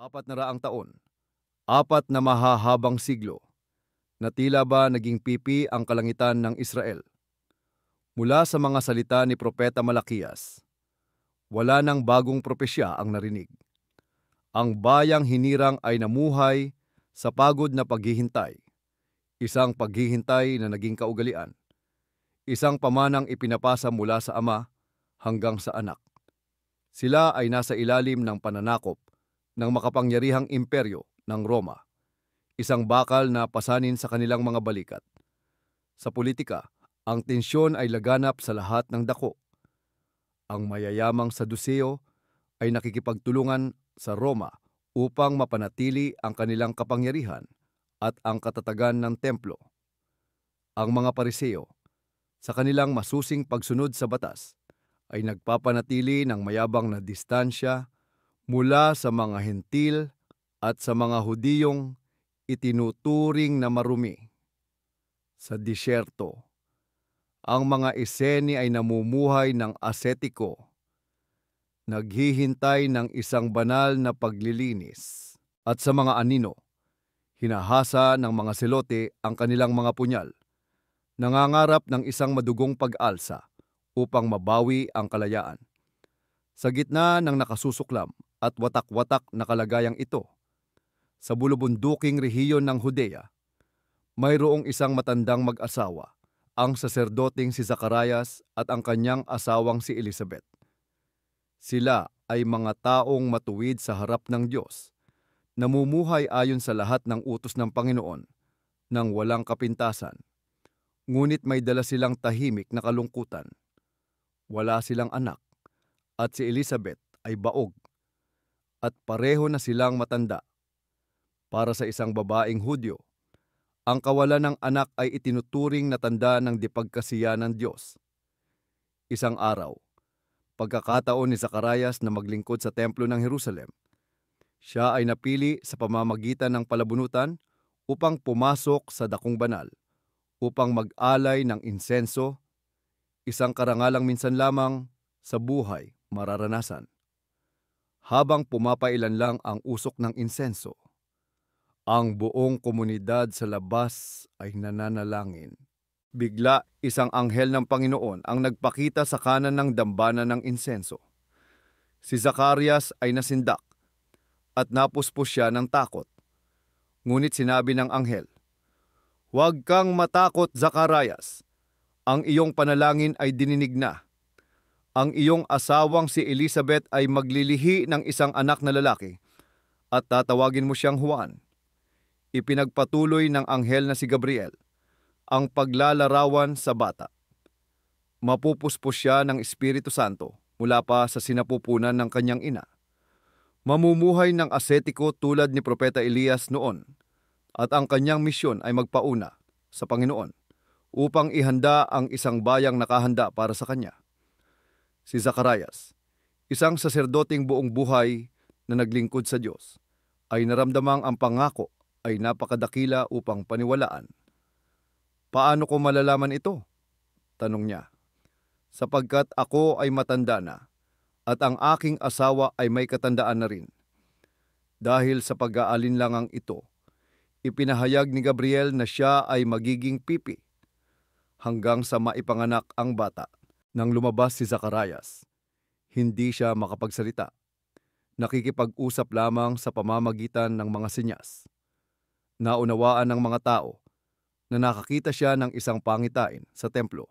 400 taon, apat na mahahabang siglo, na tila ba naging pipi ang kalangitan ng Israel. Mula sa mga salita ni Propeta Malakias, wala nang bagong propesya ang narinig. Ang bayang hinirang ay namuhay sa pagod na paghihintay, isang paghihintay na naging kaugalian, isang pamanang ipinapasa mula sa ama hanggang sa anak. Sila ay nasa ilalim ng pananakop ng makapangyarihang imperyo ng Roma, isang bakal na pasanin sa kanilang mga balikat. Sa politika, ang tensyon ay laganap sa lahat ng dako. Ang mayayamang Saduseo ay nakikipagtulungan sa Roma upang mapanatili ang kanilang kapangyarihan at ang katatagan ng templo. Ang mga Pariseo, sa kanilang masusing pagsunod sa batas, ay nagpapanatili ng mayabang na distansya mula sa mga Hentil at sa mga Hudiyong itinuturing na marumi. Sa disyerto, ang mga Eseni ay namumuhay ng asetiko, naghihintay ng isang banal na paglilinis. At sa mga anino, hinahasa ng mga selote ang kanilang mga punyal, nangangarap ng isang madugong pag-alsa upang mabawi ang kalayaan. Sa gitna ng nakasusuklam at watak-watak na kalagayang ito, sa bulubunduking rehiyon ng Judea, mayroong isang matandang mag-asawa, ang saserdoteng si Zacarias at ang kanyang asawang si Elizabeth. Sila ay mga taong matuwid sa harap ng Diyos, namumuhay ayon sa lahat ng utos ng Panginoon, nang walang kapintasan. Ngunit may dala silang tahimik na kalungkutan. Wala silang anak, at si Elizabeth ay baog, at pareho na silang matanda. Para sa isang babaeng Hudyo, ang kawalan ng anak ay itinuturing na tanda ng dipagkasiya ng Diyos. Isang araw, pagkakataon ni Zacarias na maglingkod sa templo ng Jerusalem, siya ay napili sa pamamagitan ng palabunutan upang pumasok sa dakong banal, upang mag-alay ng insenso, isang karangalang minsan lamang sa buhay mararanasan. Habang pumapailan lang ang usok ng insenso, ang buong komunidad sa labas ay nananalangin. Bigla, isang anghel ng Panginoon ang nagpakita sa kanan ng dambana ng insenso. Si Zacarias ay nasindak at napuspos siya ng takot. Ngunit sinabi ng anghel, "Huwag kang matakot, Zacarias. Ang iyong panalangin ay dininig na. Ang iyong asawang si Elizabeth ay maglilihi ng isang anak na lalaki at tatawagin mo siyang Juan." Ipinagpatuloy ng anghel na si Gabriel ang paglalarawan sa bata. Mapupuspos siya ng Espiritu Santo mula pa sa sinapupunan ng kanyang ina. Mamumuhay ng asetiko tulad ni Propeta Elias noon, at ang kanyang misyon ay magpauna sa Panginoon upang ihanda ang isang bayang nakahanda para sa kanya. Si Zacarias, isang saserdoteng buong buhay na naglingkod sa Diyos, ay naramdamang ang pangako ay napakadakila upang paniwalaan. "Paano ko malalaman ito?" tanong niya. "Sapagkat ako ay matanda na, at ang aking asawa ay may katandaan na rin." Dahil sa pag-aalinlangang ito, ipinahayag ni Gabriel na siya ay magiging pipi hanggang sa maipanganak ang bata. Nang lumabas si Zacarias, hindi siya makapagsalita. Nakikipag-usap lamang sa pamamagitan ng mga senyas. Naunawaan ng mga tao na nakakita siya ng isang pangitain sa templo.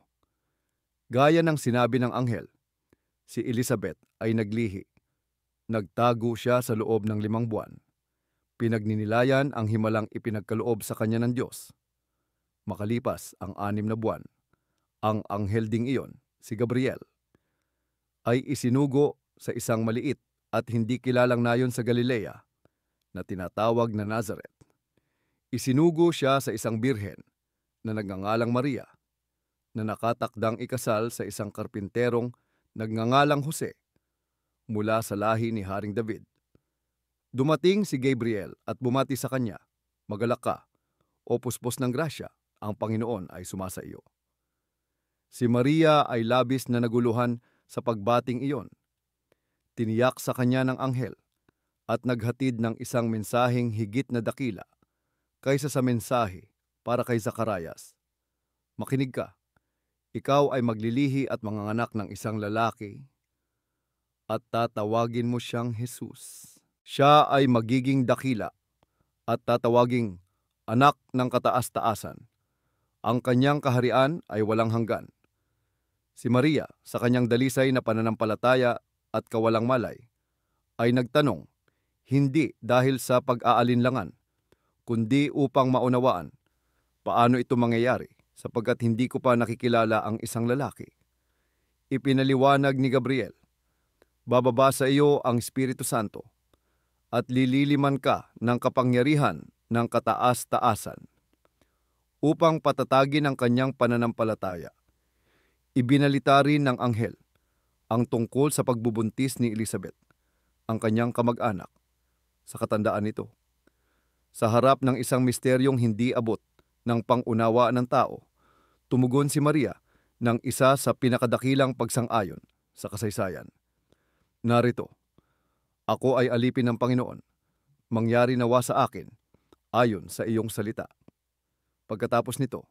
Gaya ng sinabi ng anghel, si Elizabeth ay naglihi. Nagtago siya sa loob ng 5 buwan. Pinagninilayan ang himalang ipinagkaloob sa kanya ng Diyos. Makalipas ang 6 na buwan, ang anghel ding iyon, si Gabriel, ay isinugo sa isang maliit at hindi kilalang nayon sa Galilea na tinatawag na Nazareth. Isinugo siya sa isang birhen na nagngangalang Maria, na nakatakdang ikasal sa isang karpinterong nagngangalang Jose, mula sa lahi ni Haring David. Dumating si Gabriel at bumati sa kanya, "Magalak ka, o puspos ng grasya, ang Panginoon ay sumasa iyo." Si Maria ay labis na naguluhan sa pagbating iyon. Tiniyak sa kanya ng anghel, at naghatid ng isang mensaheng higit na dakila kaysa sa mensahe para kay Zacarias. Makinig ka, ikaw ay maglilihi at manganganak ng isang lalaki at tatawagin mo siyang Jesus. Siya ay magiging dakila at tatawaging anak ng kataas-taasan. Ang kanyang kaharian ay walang hanggan. Si Maria, sa kanyang dalisay na pananampalataya at kawalang malay, ay nagtanong, hindi dahil sa pag-aalinlangan, kundi upang maunawaan paano ito mangyayari sapagkat hindi ko pa nakikilala ang isang lalaki. Ipinaliwanag ni Gabriel, bababa sa iyo ang Espiritu Santo at lililiman ka ng kapangyarihan ng kataas-taasan upang patatagin ang kanyang pananampalataya. Ibinalita rin ng anghel ang tungkol sa pagbubuntis ni Elizabeth, ang kanyang kamag-anak, sa katandaan nito. Sa harap ng isang misteryong hindi abot ng pangunawa ng tao, tumugon si Maria ng isa sa pinakadakilang pagsang-ayon sa kasaysayan. Narito, ako ay alipin ng Panginoon, mangyari nawa sa akin ayon sa iyong salita. Pagkatapos nito,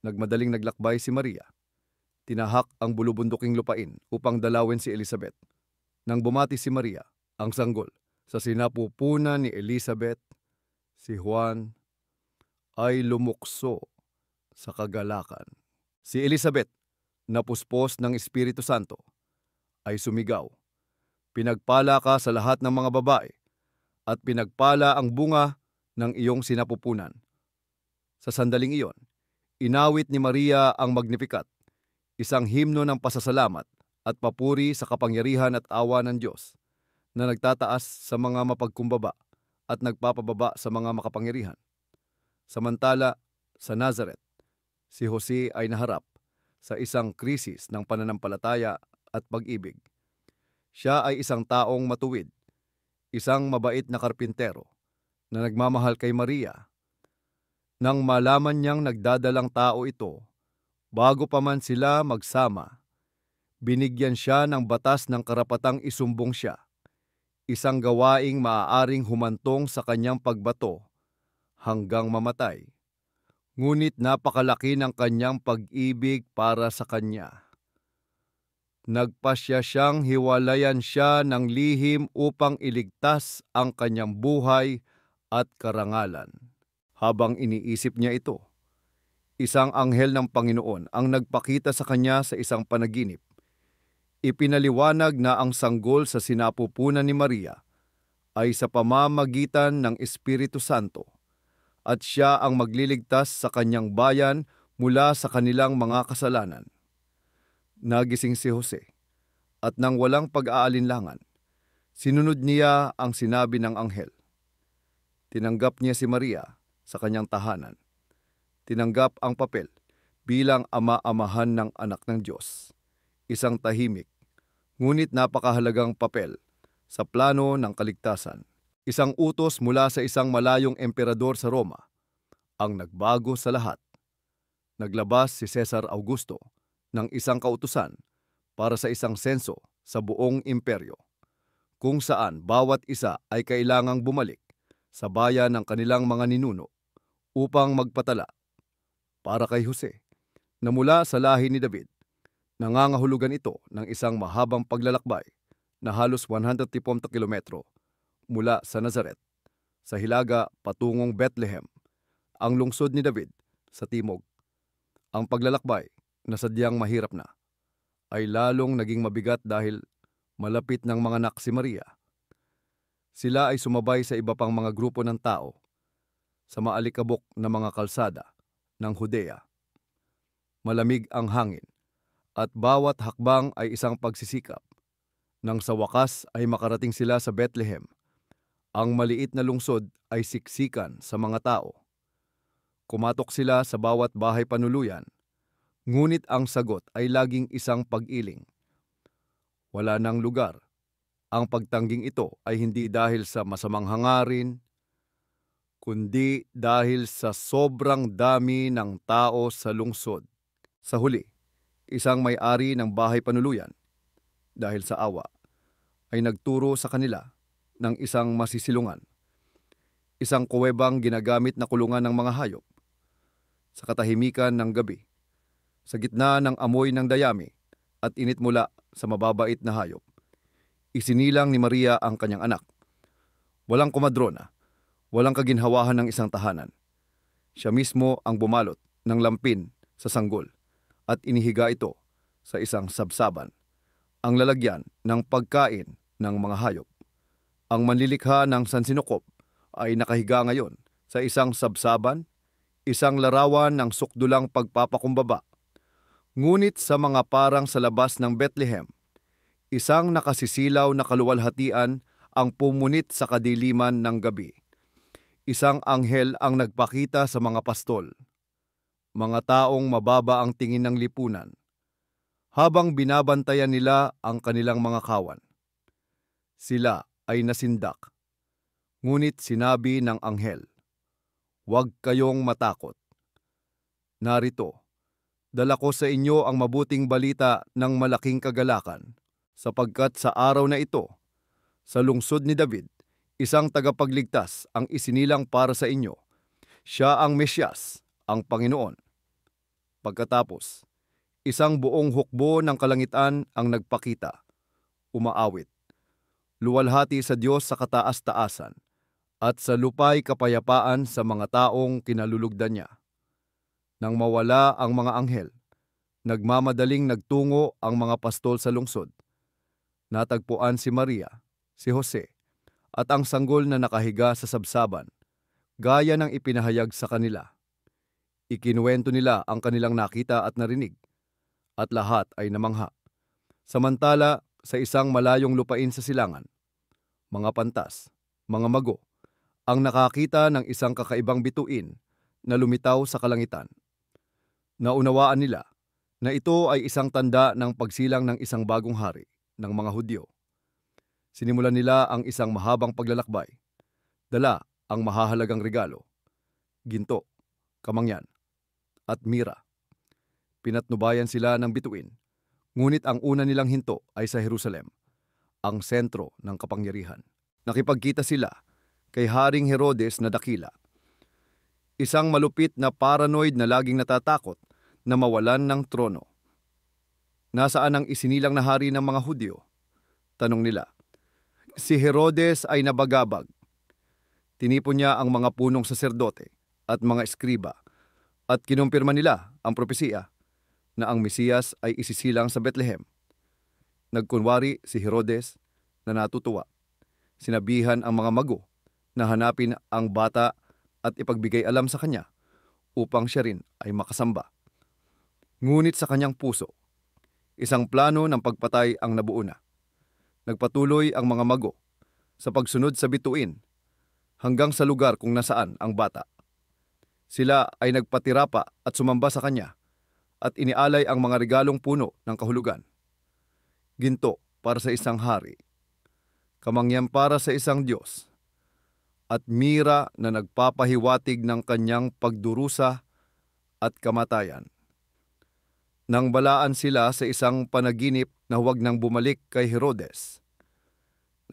nagmadaling naglakbay si Maria. Tinahak ang bulubunduking lupain upang dalawin si Elizabeth. Nang bumati si Maria, ang sanggol sa sinapupunan ni Elizabeth, si Juan, ay lumukso sa kagalakan. Si Elizabeth, napuspos ng Espiritu Santo, ay sumigaw, pinagpala ka sa lahat ng mga babae, at pinagpala ang bunga ng iyong sinapupunan. Sa sandaling iyon, inawit ni Maria ang Magnificat, isang himno ng pasasalamat at papuri sa kapangyarihan at awa ng Diyos, na nagtataas sa mga mapagkumbaba at nagpapababa sa mga makapangyarihan. Samantala, sa Nazareth, si Jose ay naharap sa isang krisis ng pananampalataya at pag-ibig. Siya ay isang taong matuwid, isang mabait na karpintero na nagmamahal kay Maria. Nang malaman niyang nagdadalang tao ito, bago pa man sila magsama, binigyan siya ng batas ng karapatang isumbong siya, isang gawaing maaaring humantong sa kanyang pagbato hanggang mamatay. Ngunit napakalaki ng kanyang pag-ibig para sa kanya. Nagpasya siyang hiwalayan siya ng lihim upang iligtas ang kanyang buhay at karangalan. Habang iniisip niya ito, isang anghel ng Panginoon ang nagpakita sa kanya sa isang panaginip. Ipinaliwanag na ang sanggol sa sinapupunan ni Maria ay sa pamamagitan ng Espiritu Santo at siya ang magliligtas sa kanyang bayan mula sa kanilang mga kasalanan. Nagising si Jose at nang walang pag-aalinlangan, sinunod niya ang sinabi ng anghel. Tinanggap niya si Maria sa kanyang tahanan. Tinanggap ang papel bilang ama-amahan ng anak ng Diyos. Isang tahimik, ngunit napakahalagang papel sa plano ng kaligtasan. Isang utos mula sa isang malayong emperador sa Roma ang nagbago sa lahat. Naglabas si Cesar Augusto ng isang kautusan para sa isang senso sa buong imperyo, kung saan bawat isa ay kailangang bumalik sa bayan ng kanilang mga ninuno upang magpatala. Para kay Jose, na mula sa lahi ni David, nangangahulugan ito ng isang mahabang paglalakbay na halos 130 kilometro mula sa Nazaret, sa hilaga patungong Bethlehem, ang lungsod ni David sa timog. Ang paglalakbay, na sadyang mahirap na, ay lalong naging mabigat dahil malapit ng manganak si Maria. Sila ay sumabay sa iba pang mga grupo ng tao sa maalikabok na mga kalsada ng Judea. Malamig ang hangin at bawat hakbang ay isang pagsisikap. Nang sa wakas ay makarating sila sa Bethlehem, ang maliit na lungsod ay siksikan sa mga tao. Kumatok sila sa bawat bahay panuluyan, ngunit ang sagot ay laging isang pag-iling. Wala nang lugar. Ang pagtangging ito ay hindi dahil sa masamang hangarin, kundi dahil sa sobrang dami ng tao sa lungsod. Sa huli, isang may-ari ng bahay panuluyan, dahil sa awa, ay nagturo sa kanila ng isang masisilungan, isang kuwebang ginagamit na kulungan ng mga hayop. Sa katahimikan ng gabi, sa gitna ng amoy ng dayami at init mula sa mababait na hayop, isinilang ni Maria ang kanyang anak. Walang komadrona, walang kaginhawahan ng isang tahanan. Siya mismo ang bumalot ng lampin sa sanggol at inihiga ito sa isang sabsaban, ang lalagyan ng pagkain ng mga hayop. Ang manlilikha ng sansinukop ay nakahiga ngayon sa isang sabsaban, isang larawan ng sukdulang pagpapakumbaba. Ngunit sa mga parang sa labas ng Bethlehem, isang nakasisilaw na kaluwalhatian ang pumunit sa kadiliman ng gabi. Isang anghel ang nagpakita sa mga pastol, mga taong mababa ang tingin ng lipunan, habang binabantayan nila ang kanilang mga kawan. Sila ay nasindak, ngunit sinabi ng anghel, "Huwag kayong matakot. Narito, dala ko sa inyo ang mabuting balita ng malaking kagalakan, sapagkat sa araw na ito, sa lungsod ni David, isang tagapagligtas ang isinilang para sa inyo. Siya ang Mesyas, ang Panginoon." Pagkatapos, isang buong hukbo ng kalangitan ang nagpakita, umaawit, luwalhati sa Diyos sa kataas-taasan, at sa lupa'y kapayapaan sa mga taong kinalulugdan niya. Nang mawala ang mga anghel, nagmamadaling nagtungo ang mga pastol sa lungsod. Natagpuan si Maria, si Jose, at ang sanggol na nakahiga sa sabsaban, gaya ng ipinahayag sa kanila. Ikinuwento nila ang kanilang nakita at narinig, at lahat ay namangha. Samantala, sa isang malayong lupain sa silangan, mga pantas, mga mago, ang nakakita ng isang kakaibang bituin na lumitaw sa kalangitan. Naunawaan nila na ito ay isang tanda ng pagsilang ng isang bagong hari ng mga Hudyo. Sinimulan nila ang isang mahabang paglalakbay. Dala ang mahahalagang regalo, ginto, kamangyan, at mira. Pinatnubayan sila ng bituin, ngunit ang una nilang hinto ay sa Jerusalem, ang sentro ng kapangyarihan. Nakipagkita sila kay Haring Herodes na dakila, isang malupit na paranoid na laging natatakot na mawalan ng trono. "Nasaan ang isinilang na hari ng mga Hudyo?" tanong nila. "Si Herodes ay nabagabag. Tinipon niya ang mga punong saserdote at mga eskriba at kinumpirma nila ang propesiya na ang Mesiyas ay isisilang sa Bethlehem." Nagkunwari si Herodes na natutuwa. Sinabihan ang mga mago na hanapin ang bata at ipagbigay alam sa kanya upang siya rin ay makasamba. Ngunit sa kanyang puso, isang plano ng pagpatay ang nabuo na. Nagpatuloy ang mga mago sa pagsunod sa bituin hanggang sa lugar kung nasaan ang bata. Sila ay nagpatira pa at sumamba sa kanya at inialay ang mga regalong puno ng kahulugan. Ginto para sa isang hari, kamangyan para sa isang Diyos, at mira na nagpapahiwatig ng kanyang pagdurusa at kamatayan. Nang balaan sila sa isang panaginip na huwag nang bumalik kay Herodes,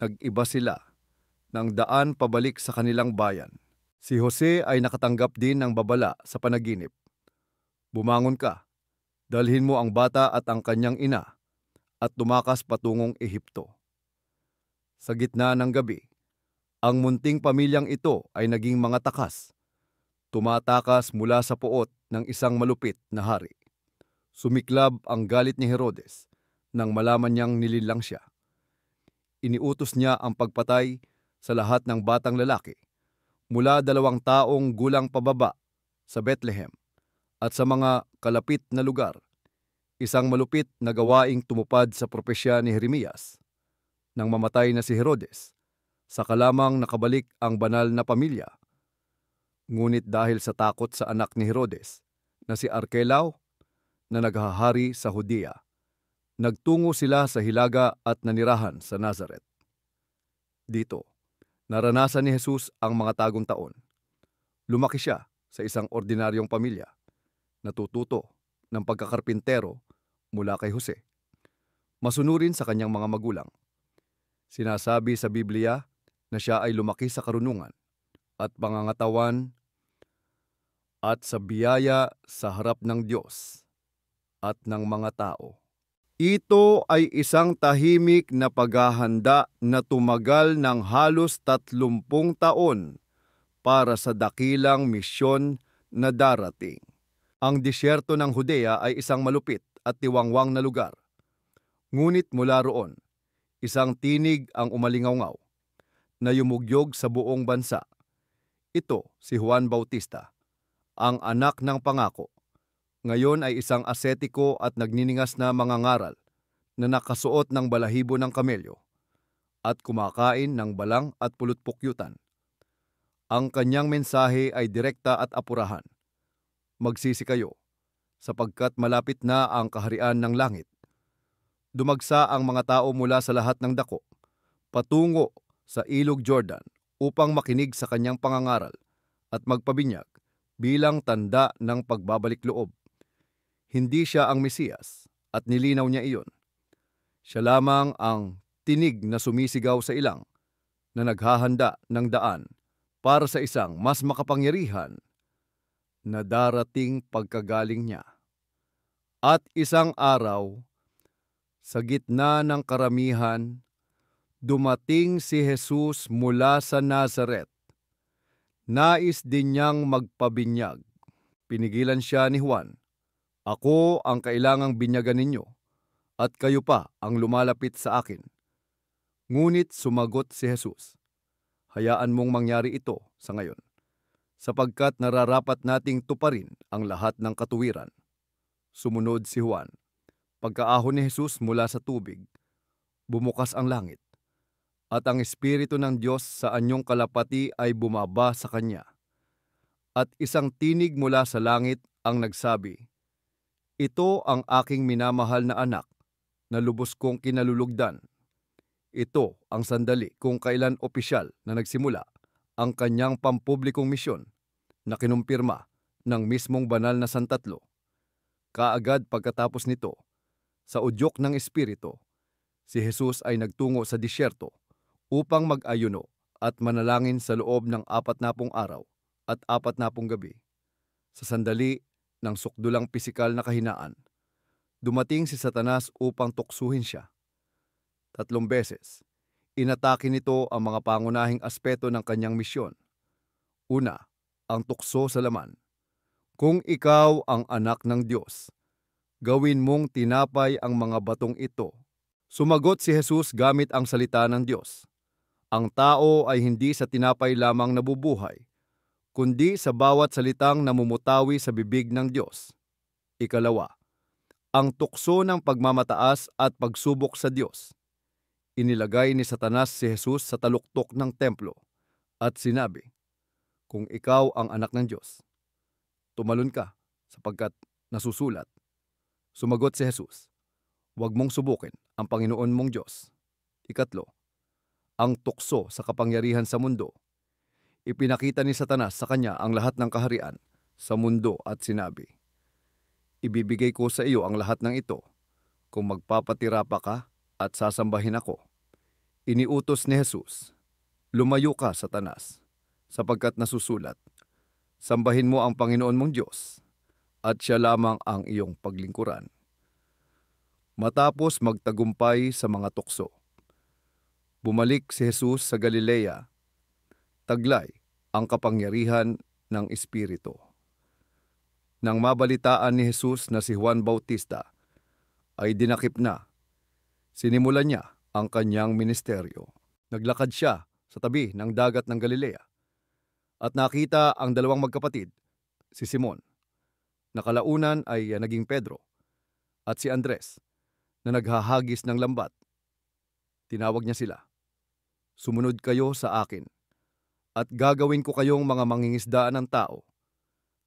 nag-iba sila ng daan pabalik sa kanilang bayan. Si Jose ay nakatanggap din ng babala sa panaginip. "Bumangon ka, dalhin mo ang bata at ang kanyang ina at tumakas patungong Ehipto." Sa gitna ng gabi, ang munting pamilyang ito ay naging mga takas, tumatakas mula sa puot ng isang malupit na hari. Sumiklab ang galit ni Herodes nang malaman niyang nilinlang siya. Iniutos niya ang pagpatay sa lahat ng batang lalaki mula 2 taong gulang pababa sa Bethlehem at sa mga kalapit na lugar, isang malupit na gawaing tumupad sa propesya ni Jeremias. Nang mamatay na si Herodes, saka lamang nakabalik ang banal na pamilya. Ngunit dahil sa takot sa anak ni Herodes na si Arkelao na naghahari sa Judea, nagtungo sila sa hilaga at nanirahan sa Nazaret. Dito, naranasan ni Jesus ang mga tagong taon. Lumaki siya sa isang ordinaryong pamilya, natututo ng pagkakarpintero mula kay Jose. Masunurin sa kanyang mga magulang. Sinasabi sa Biblia na siya ay lumaki sa karunungan at pangangatawan at sa biyaya sa harap ng Diyos at ng mga tao. Ito ay isang tahimik na paghahanda na tumagal ng halos 30 taon para sa dakilang misyon na darating. Ang disyerto ng Judea ay isang malupit at tiwangwang na lugar. Ngunit mula roon, isang tinig ang umalingawngaw na yumugyog sa buong bansa. Ito si Juan Bautista, ang anak ng pangako. Ngayon ay isang asetiko at nagniningas na mangangaral na nakasuot ng balahibo ng kamelyo at kumakain ng balang at pulutpukyutan. Ang kanyang mensahe ay direkta at apurahan. Magsisi kayo, sapagkat malapit na ang kaharian ng langit. Dumagsa ang mga tao mula sa lahat ng dako, patungo sa ilog Jordan upang makinig sa kanyang pangangaral at magpabinyag bilang tanda ng pagbabalik loob. Hindi siya ang Mesiyas at nilinaw niya iyon. Siya lamang ang tinig na sumisigaw sa ilang na naghahanda ng daan para sa isang mas makapangyarihan na darating pagkagaling niya. At isang araw, sa gitna ng karamihan, dumating si Jesus mula sa Nazaret. Nais din niyang magpabinyag. Pinigilan siya ni Juan, "Ako ang kailangang binyagan ninyo, at kayo pa ang lumalapit sa akin." Ngunit sumagot si Jesus, "Hayaan mong mangyari ito sa ngayon, sapagkat nararapat nating tuparin ang lahat ng katuwiran." Sumunod si Juan. Pagkaahon ni Jesus mula sa tubig, bumukas ang langit, at ang Espiritu ng Diyos sa anyong kalapati ay bumaba sa kanya. At isang tinig mula sa langit ang nagsabi, "Ito ang aking minamahal na anak, na lubos kong kinalulugdan." Ito ang sandali kung kailan opisyal na nagsimula ang kanyang pampublikong misyon na kinumpirma ng mismong banal na Santatlo. Kaagad pagkatapos nito, sa udyok ng Espiritu, si Jesus ay nagtungo sa disyerto upang mag-ayuno at manalangin sa loob ng 40 araw at 40 gabi. Sa sandali ng sukdulang pisikal na kahinaan, dumating si Satanas upang tuksuhin siya. 3 beses, inatake nito ang mga pangunahing aspeto ng kanyang misyon. Una, ang tukso sa laman. "Kung ikaw ang anak ng Diyos, gawin mong tinapay ang mga batong ito." Sumagot si Jesus gamit ang salita ng Diyos. Ang tao ay hindi sa tinapay lamang nabubuhay, kundi sa bawat salitang namumutawi sa bibig ng Diyos. Ikalawa, ang tukso ng pagmamataas at pagsubok sa Diyos. Inilagay ni Satanas si Jesus sa taluktok ng templo at sinabi, "Kung ikaw ang anak ng Diyos, tumalon ka, sapagkat nasusulat." Sumagot si Jesus, "Huwag mong subukin ang Panginoon mong Diyos." Ikatlo, ang tukso sa kapangyarihan sa mundo. Ipinakita ni Satanas sa kanya ang lahat ng kaharian sa mundo at sinabi, "Ibibigay ko sa iyo ang lahat ng ito kung magpapatira pa ka at sasambahin ako." Iniutos ni Jesus, "Lumayo ka, Satanas, sapagkat nasusulat, sambahin mo ang Panginoon mong Diyos, at siya lamang ang iyong paglingkuran." Matapos magtagumpay sa mga tukso, bumalik si Jesus sa Galilea. Taglay ang kapangyarihan ng Espiritu. Nang mabalitaan ni Jesus na si Juan Bautista ay dinakip na, sinimulan niya ang kanyang ministeryo. Naglakad siya sa tabi ng dagat ng Galilea at nakita ang 2 magkapatid, si Simon, na kalaunan ay naging Pedro, at si Andres, na naghahagis ng lambat. Tinawag niya sila, "Sumunod kayo sa akin, at gagawin ko kayong mga mangingisdaan ng tao."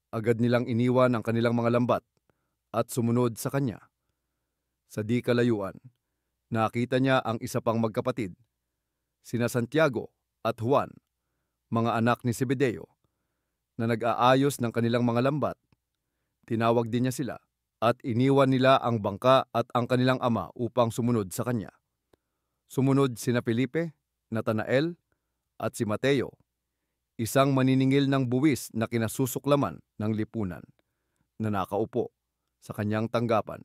Agad nilang iniwan ang kanilang mga lambat at sumunod sa kanya. Sa di kalayuan, nakita niya ang isa pang magkapatid, sina Santiago at Juan, mga anak ni Zebedeo, na nag-aayos ng kanilang mga lambat. Tinawag din niya sila at iniwan nila ang bangka at ang kanilang ama upang sumunod sa kanya. Sumunod sina Felipe, Natanael, At si Mateo, isang maniningil ng buwis na kinasusuklaman ng lipunan na nakaupo sa kanyang tanggapan.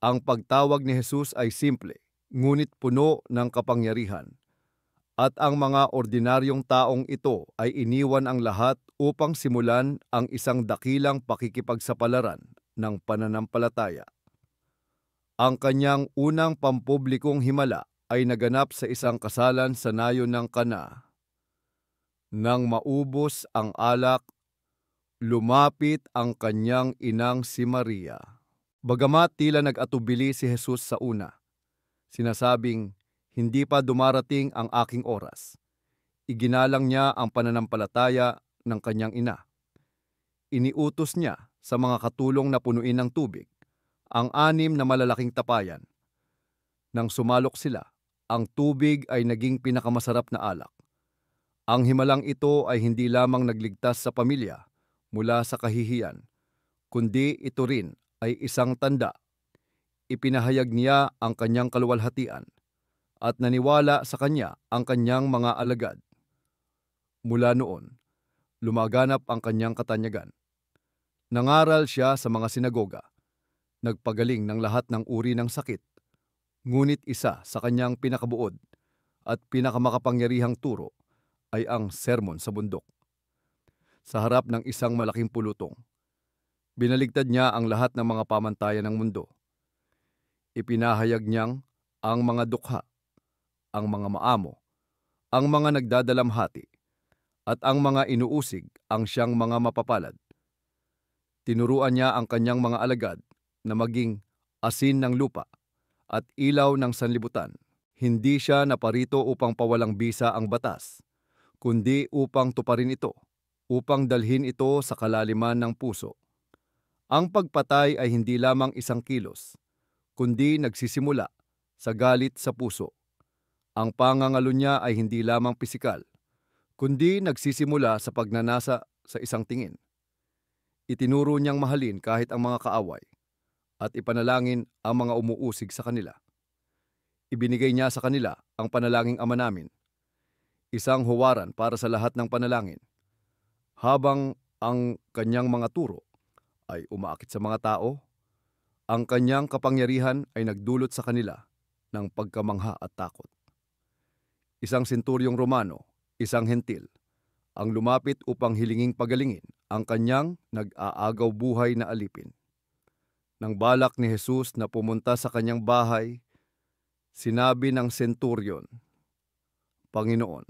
Ang pagtawag ni Jesus ay simple, ngunit puno ng kapangyarihan. At ang mga ordinaryong taong ito ay iniwan ang lahat upang simulan ang isang dakilang pakikipagsapalaran ng pananampalataya. Ang kanyang unang pampublikong himala ay naganap sa isang kasalan sa nayon ng Kana. Nang maubos ang alak, lumapit ang kanyang inang si Maria. Bagamat tila nag-atubili si Jesus sa una, sinasabing, "Hindi pa dumarating ang aking oras." Iginalang niya ang pananampalataya ng kanyang ina. Iniutos niya sa mga katulong na punuin ng tubig ang 6 na malalaking tapayan. Nang sumalok sila, ang tubig ay naging pinakamasarap na alak. Ang himalang ito ay hindi lamang nagligtas sa pamilya mula sa kahihiyan, kundi ito rin ay isang tanda. Ipinahayag niya ang kanyang kaluwalhatian at naniwala sa kanya ang kanyang mga alagad. Mula noon, lumaganap ang kanyang katanyagan. Nangaral siya sa mga sinagoga, nagpagaling ng lahat ng uri ng sakit, ngunit isa sa kanyang pinakabuod at pinakamakapangyarihang turo ay ang sermon sa bundok. Sa harap ng isang malaking pulutong, binaligtad niya ang lahat ng mga pamantayan ng mundo. Ipinahayag niyang ang mga dukha, ang mga maamo, ang mga nagdadalamhati, at ang mga inuusig ang siyang mga mapapalad. Tinuruan niya ang kanyang mga alagad na maging asin ng lupa at ilaw ng sanlibutan. Hindi siya naparito upang pawalang bisa ang batas, kundi upang tuparin ito, upang dalhin ito sa kalaliman ng puso. Ang pagpatay ay hindi lamang isang kilos, kundi nagsisimula sa galit sa puso. Ang pangangalo niya ay hindi lamang pisikal, kundi nagsisimula sa pagnanasa sa isang tingin. Itinuro niyang mahalin kahit ang mga kaaway at ipanalangin ang mga umuusig sa kanila. Ibinigay niya sa kanila ang panalangin Ama Namin, isang huwaran para sa lahat ng panalangin. Habang ang kanyang mga turo ay umaakit sa mga tao, ang kanyang kapangyarihan ay nagdulot sa kanila ng pagkamangha at takot. Isang senturyong Romano, isang hentil, ang lumapit upang hilinging pagalingin ang kanyang nag-aagaw buhay na alipin. Nang balak ni Jesus na pumunta sa kanyang bahay, sinabi ng senturyon, "Panginoon,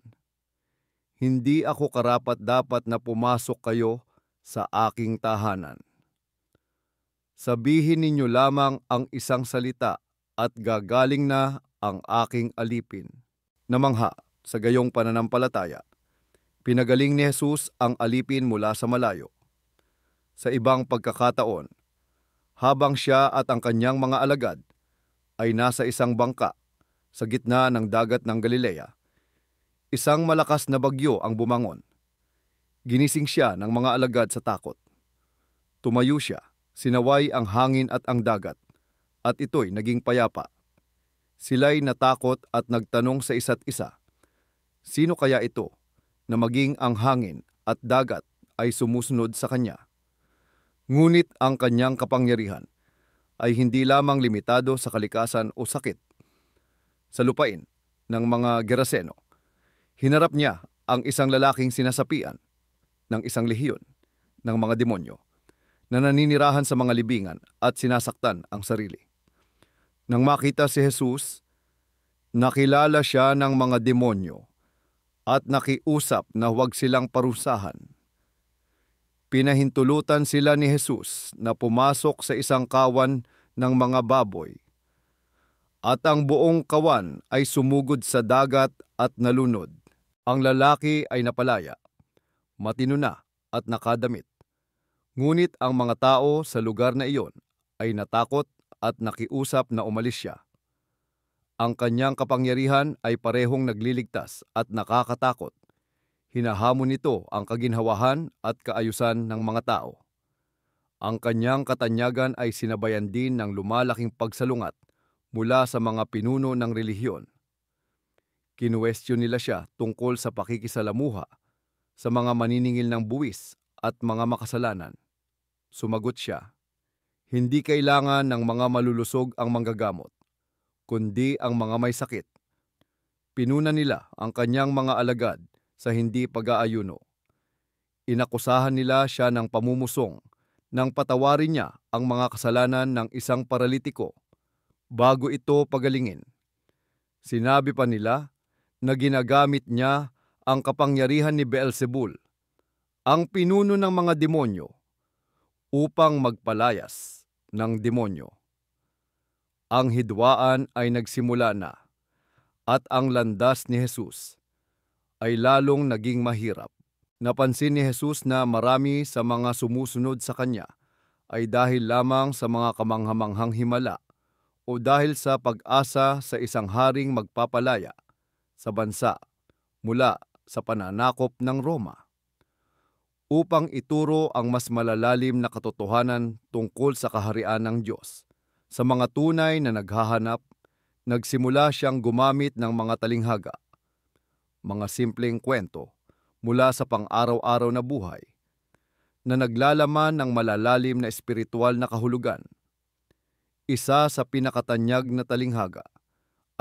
hindi ako karapat-dapat na pumasok kayo sa aking tahanan. Sabihin ninyo lamang ang isang salita at gagaling na ang aking alipin." Namangha sa gayong pananampalataya, pinagaling ni Jesus ang alipin mula sa malayo. Sa ibang pagkakataon, habang siya at ang kanyang mga alagad ay nasa isang bangka sa gitna ng dagat ng Galilea, isang malakas na bagyo ang bumangon. Ginising siya ng mga alagad sa takot. Tumayo siya, sinaway ang hangin at ang dagat, at ito'y naging payapa. Sila'y natakot at nagtanong sa isa't isa, "Sino kaya ito na maging ang hangin at dagat ay sumusunod sa kanya?" Ngunit ang kanyang kapangyarihan ay hindi lamang limitado sa kalikasan o sakit. Sa lupain ng mga Geraseno, hinarap niya ang isang lalaking sinasapian ng isang lehiyon ng mga demonyo na naninirahan sa mga libingan at sinasaktan ang sarili. Nang makita si Jesus, nakilala siya ng mga demonyo at nakiusap na huwag silang parusahan. Pinahintulutan sila ni Jesus na pumasok sa isang kawan ng mga baboy, at ang buong kawan ay sumugod sa dagat at nalunod. Ang lalaki ay napalaya, matino na at nakadamit. Ngunit ang mga tao sa lugar na iyon ay natakot at nakiusap na umalis siya. Ang kanyang kapangyarihan ay parehong nagliligtas at nakakatakot. Hinahamon nito ang kaginhawahan at kaayusan ng mga tao. Ang kanyang katanyagan ay sinabayan din ng lumalaking pagsalungat mula sa mga pinuno ng relihiyon. Kinuwestiyon nila siya tungkol sa pakikisalamuha sa mga maniningil ng buwis at mga makasalanan. Sumagot siya, "Hindi kailangan ng mga malulusog ang manggagamot, kundi ang mga may sakit." Pinuna nila ang kanyang mga alagad sa hindi pag-aayuno. Inakusahan nila siya ng pamumusong nang patawarin niya ang mga kasalanan ng isang paralitiko bago ito pagalingin. Sinabi pa nila na ginagamit niya ang kapangyarihan ni Beelzebul, ang pinuno ng mga demonyo, upang magpalayas ng demonyo. Ang hidwaan ay nagsimula na, at ang landas ni Jesus ay lalong naging mahirap. Napansin ni Jesus na marami sa mga sumusunod sa kanya ay dahil lamang sa mga kamanghamanghang himala o dahil sa pag-asa sa isang haring magpapalaya sa bansa mula sa pananakop ng Roma, upang ituro ang mas malalalim na katotohanan tungkol sa kaharian ng Diyos. Sa mga tunay na naghahanap, nagsimula siyang gumamit ng mga talinghaga, mga simpleng kwento mula sa pang-araw-araw na buhay, na naglalaman ng malalalim na espiritual na kahulugan. Isa sa pinakatanyag na talinghaga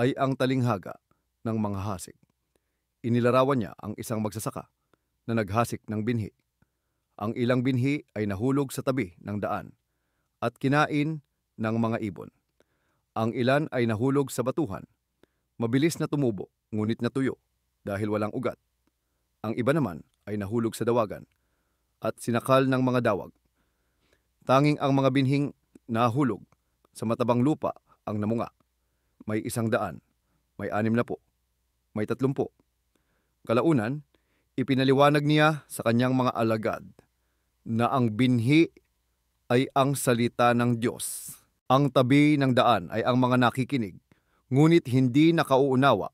ay ang talinghaga ng mga hasik. Inilarawan niya ang isang magsasaka na naghasik ng binhi. Ang ilang binhi ay nahulog sa tabi ng daan at kinain ng mga ibon. Ang ilan ay nahulog sa batuhan. Mabilis na tumubo, ngunit natuyo dahil walang ugat. Ang iba naman ay nahulog sa dawagan at sinakal ng mga dawag. Tanging ang mga binhing nahulog sa matabang lupa ang namunga. May 100, may 60, may 30. Kalaunan, ipinaliwanag niya sa kanyang mga alagad na ang binhi ay ang salita ng Diyos. Ang tabi ng daan ay ang mga nakikinig, ngunit hindi nakauunawa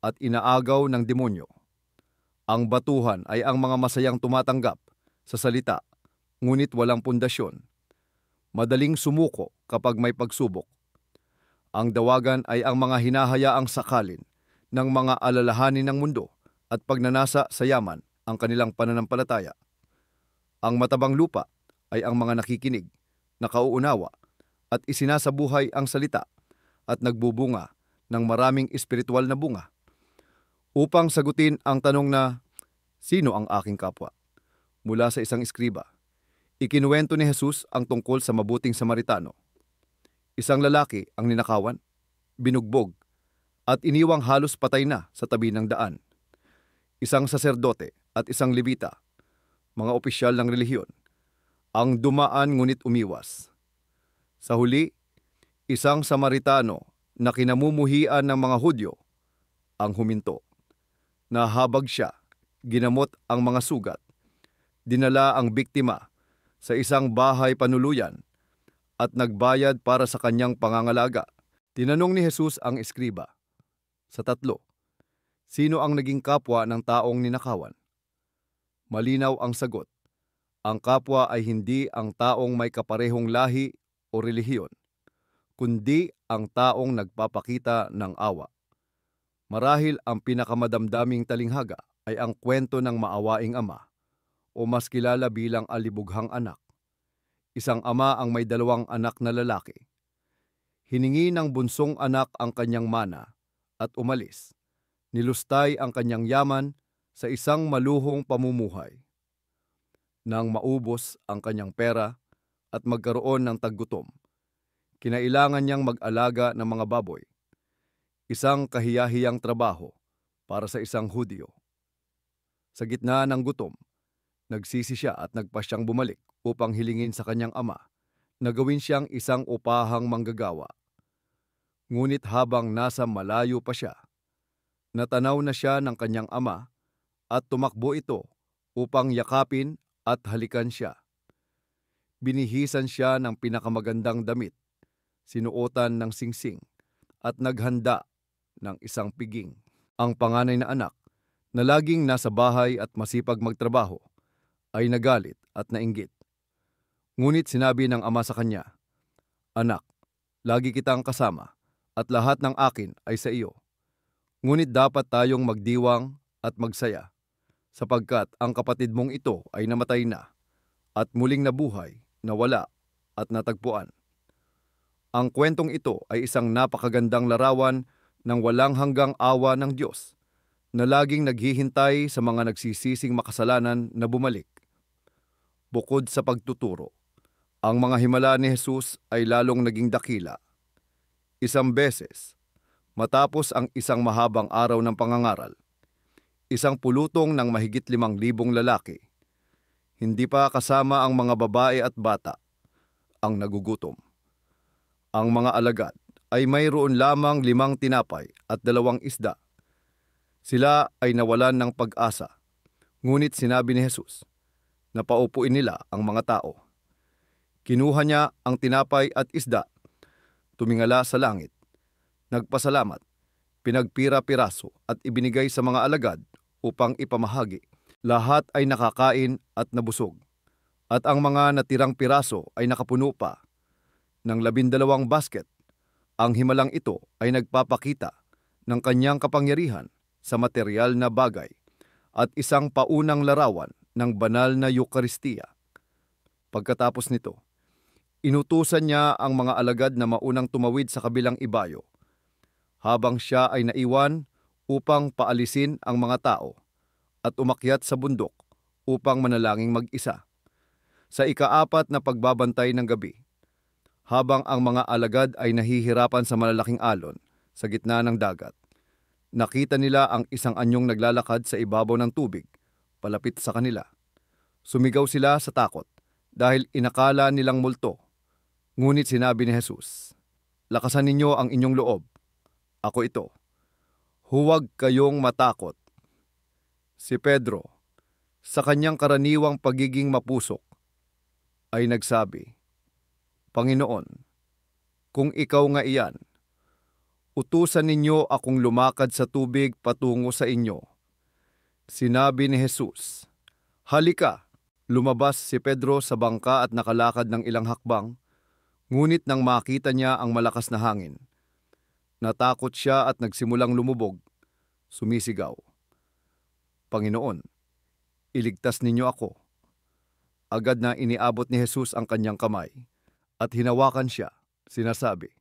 at inaagaw ng demonyo. Ang batuhan ay ang mga masayang tumatanggap sa salita, ngunit walang pundasyon. Madaling sumuko kapag may pagsubok. Ang dawagan ay ang mga hinahayaang sakalin ng mga alalahanin ng mundo at pagnanasa sa yaman ang kanilang pananampalataya. Ang matabang lupa ay ang mga nakikinig, nakauunawa, at isinasabuhay ang salita at nagbubunga ng maraming espiritual na bunga. Upang sagutin ang tanong na, "Sino ang aking kapwa?" mula sa isang eskriba, ikinuwento ni Jesus ang tungkol sa mabuting Samaritano. Isang lalaki ang ninakawan, binugbog, at iniwang halos patay na sa tabi ng daan. Isang saserdote at isang Levita, mga opisyal ng relihiyon, ang dumaan ngunit umiwas. Sa huli, isang Samaritano na kinamumuhian ng mga Hudyo ang huminto. Nahabag siya, ginamot ang mga sugat, dinala ang biktima sa isang bahay panuluyan at nagbayad para sa kanyang pangangalaga. Tinanong ni Jesus ang eskriba, "Sa tatlo, sino ang naging kapwa ng taong ninakawan?" Malinaw ang sagot. Ang kapwa ay hindi ang taong may kaparehong lahi o relihiyon, kundi ang taong nagpapakita ng awa. Marahil ang pinakamadamdaming talinghaga ay ang kwento ng maawaing ama, o mas kilala bilang alibughang anak. Isang ama ang may 2 anak na lalaki. Hiningi ng bunsong anak ang kanyang mana at umalis. Nilustay ang kanyang yaman sa isang maluhong pamumuhay. Nang maubos ang kanyang pera at magkaroon ng taggutom, kinailangan niyang mag-alaga ng mga baboy. Isang kahiyahiyang trabaho para sa isang Hudyo. Sa gitna ng gutom, nagsisi siya at nagpasyang bumalik upang hilingin sa kanyang ama na gawin siyang isang upahang manggagawa. Ngunit habang nasa malayo pa siya, natanaw na siya ng kanyang ama at tumakbo ito upang yakapin at halikan siya. Binihisan siya ng pinakamagandang damit, sinuotan ng singsing, at naghanda ng isang piging. Ang panganay na anak, na laging nasa bahay at masipag magtrabaho, ay nagalit at nainggit. Ngunit sinabi ng ama sa kanya, "Anak, lagi kitang kasama at lahat ng akin ay sa iyo. Ngunit dapat tayong magdiwang at magsaya, sapagkat ang kapatid mong ito ay namatay na, at muling nabuhay, nawala, at natagpuan. Ang kwentong ito ay isang napakagandang larawan ng walang hanggang awa ng Diyos na laging naghihintay sa mga nagsisising makasalanan na bumalik. Bukod sa pagtuturo, ang mga himala ni Jesus ay lalong naging dakila. Isang beses, matapos ang isang mahabang araw ng pangangaral, isang pulutong ng mahigit 5,000 lalaki, hindi pa kasama ang mga babae at bata, ang nagugutom. Ang mga alagad ay mayroon lamang 5 tinapay at 2 isda. Sila ay nawalan ng pag-asa, ngunit sinabi ni Jesus na paupuin nila ang mga tao. Kinuha niya ang tinapay at isda, tumingala sa langit, nagpasalamat, pinagpira-piraso at ibinigay sa mga alagad upang ipamahagi. Lahat ay nakakain at nabusog, at ang mga natirang piraso ay nakapuno pa ng 12 basket. Ang himalang ito ay nagpapakita ng kanyang kapangyarihan sa material na bagay at isang paunang larawan ng banal na Eucharistia. Pagkatapos nito, inutusan niya ang mga alagad na maunang tumawid sa kabilang ibayo, habang siya ay naiwan upang paalisin ang mga tao at umakyat sa bundok upang manalangin mag-isa. Sa ika-4 na pagbabantay ng gabi, habang ang mga alagad ay nahihirapan sa malalaking alon sa gitna ng dagat, nakita nila ang isang anyong naglalakad sa ibabaw ng tubig, palapit sa kanila. Sumigaw sila sa takot dahil inakala nilang multo. Ngunit sinabi ni Jesus, "Lakasan ninyo ang inyong loob. Ako ito. Huwag kayong matakot." Si Pedro, sa kanyang karaniwang pagiging mapusok, ay nagsabi, "Panginoon, kung ikaw nga iyan, utusan ninyo akong lumakad sa tubig patungo sa inyo." Sinabi ni Jesus, "Halika." Lumabas si Pedro sa bangka at nakalakad ng ilang hakbang, ngunit nang makita niya ang malakas na hangin, natakot siya at nagsimulang lumubog, sumisigaw, "Panginoon, iligtas ninyo ako." Agad na iniabot ni Jesus ang kanyang kamay at hinawakan siya, sinasabi,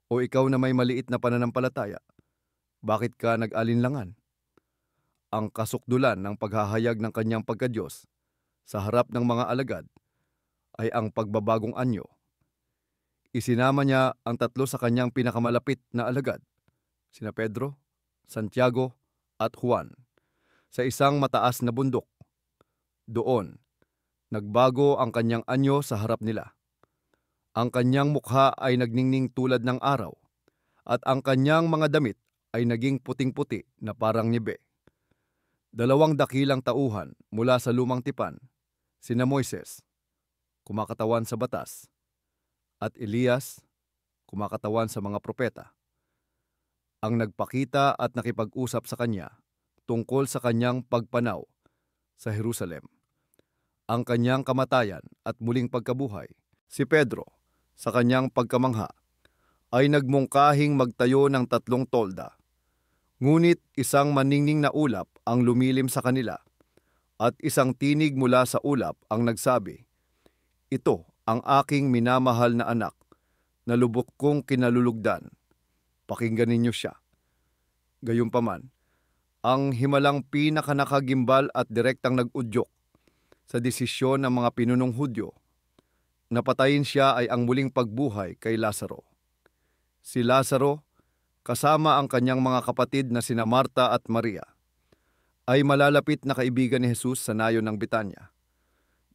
"O ikaw na may maliit na pananampalataya, bakit ka nag-alinlangan?" Ang kasukdulan ng paghahayag ng kanyang pagkadiyos sa harap ng mga alagad ay ang pagbabagong anyo. Isinama niya ang 3 sa kanyang pinakamalapit na alagad, sina Pedro, Santiago at Juan, sa isang mataas na bundok. Doon, nagbago ang kanyang anyo sa harap nila. Ang kanyang mukha ay nagningning tulad ng araw, at ang kanyang mga damit ay naging puting-puti na parang nibe. 2 dakilang tauhan mula sa lumang tipan, sina Moises, kumakatawan sa batas, at Elias, kumakatawan sa mga propeta, ang nagpakita at nakipag-usap sa kanya tungkol sa kanyang pagpanaw sa Jerusalem, ang kanyang kamatayan at muling pagkabuhay. Si Pedro, sa kanyang pagkamangha, ay nagmungkahing magtayo ng 3 tolda. Ngunit isang maningning na ulap ang lumilim sa kanila, at isang tinig mula sa ulap ang nagsabi, "Ito ang aking minamahal na anak, na lubok kong kinalulugdan. Pakinggan ninyo siya." Gayunpaman, ang himalang pinakanakagimbal at direktang nag-udyok sa desisyon ng mga pinunong Hudyo na patayin siya ay ang muling pagbuhay kay Lazaro. Si Lazaro, kasama ang kanyang mga kapatid na sina Marta at Maria, ay malalapit na kaibigan ni Jesus sa nayon ng Betanya.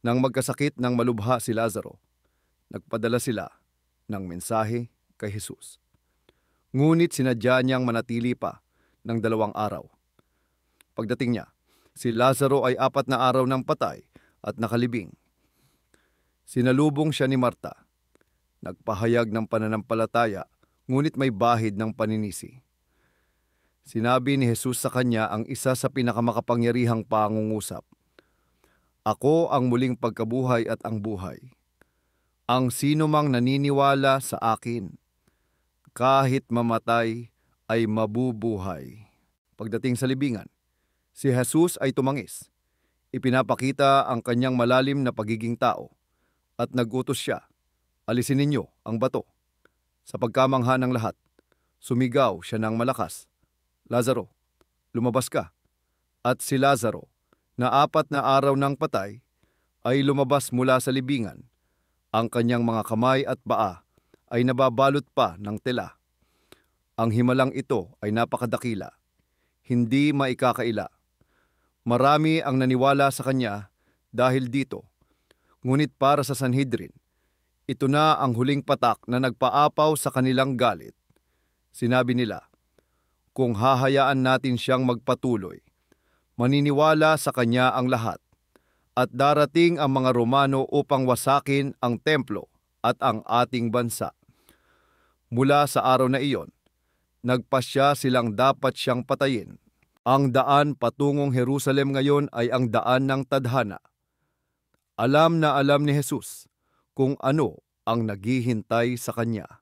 Nang magkasakit ng malubha si Lazaro, nagpadala sila ng mensahe kay Jesus. Ngunit sinadya niyang manatili pa ng 2 araw. Pagdating niya, si Lazaro ay 4 na araw ng patay at nakalibing. Sinalubong siya ni Marta, nagpahayag ng pananampalataya, ngunit may bahid ng paninisi. Sinabi ni Jesus sa kanya ang isa sa pinakamakapangyarihang pangungusap, "Ako ang muling pagkabuhay at ang buhay. Ang sino mang naniniwala sa akin, kahit mamatay, ay mabubuhay." Pagdating sa libingan, si Jesus ay tumangis. Ipinapakita ang kanyang malalim na pagiging tao at nagutos siya, alisin ninyo ang bato. Sa pagkamangha ng lahat, sumigaw siya ng malakas, Lazaro, lumabas ka. At si Lazaro, na 4 na araw ng patay, ay lumabas mula sa libingan. Ang kanyang mga kamay at paa ay nababalot pa ng tela. Ang himalang ito ay napakadakila, hindi maikakaila. Marami ang naniwala sa kanya dahil dito. Ngunit para sa Sanhedrin, ito na ang huling patak na nagpaapaw sa kanilang galit. Sinabi nila, kung hahayaan natin siyang magpatuloy, maniniwala sa kanya ang lahat, at darating ang mga Romano upang wasakin ang templo at ang ating bansa. Mula sa araw na iyon, nagpasya silang dapat siyang patayin. Ang daan patungong Jerusalem ngayon ay ang daan ng tadhana. Alam na alam ni Jesus kung ano ang naghihintay sa kanya.